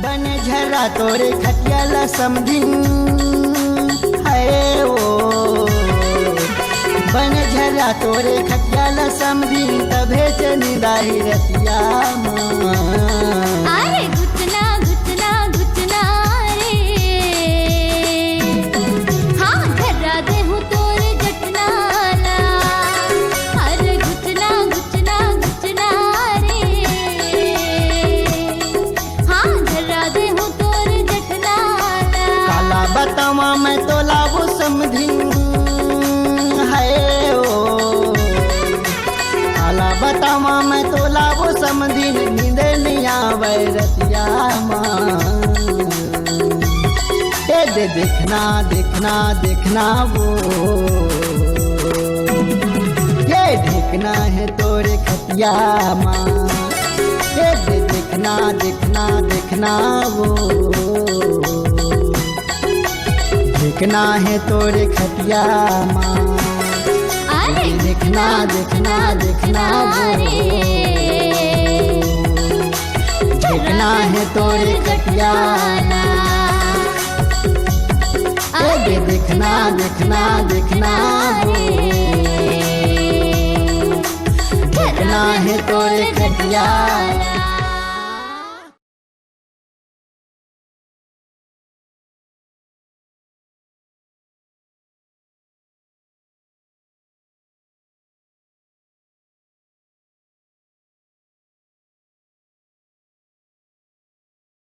बन झरा तोरे खटिया ला समधिन है ओ बन झरा तोरे खटिया ला समधिन तभे चनिदाही रतिया माँ अरे घुटना घुटना घुटना रे हाँ झर्रा दे हूँ तोरे घटना ला अरे घुटना घुटना घुटना रे हाँ झर्रा दे हूँ तोरे घटना ला काला बतावा मैं तो लावो समधिन है ओ काला बतावा मैं तो लावो समधिन नींद नहीं आवे रतिया माँ दे देखना देखना देखना वो ये देखना है तोरे खतिया माँ दे देखना देखना देखना वो देखना है तोरे खतिया माँ अरे देखना देखना देखना वो देखना है तोरे खतिया देखना देखना देखना वो देखना है तोरे खटिया।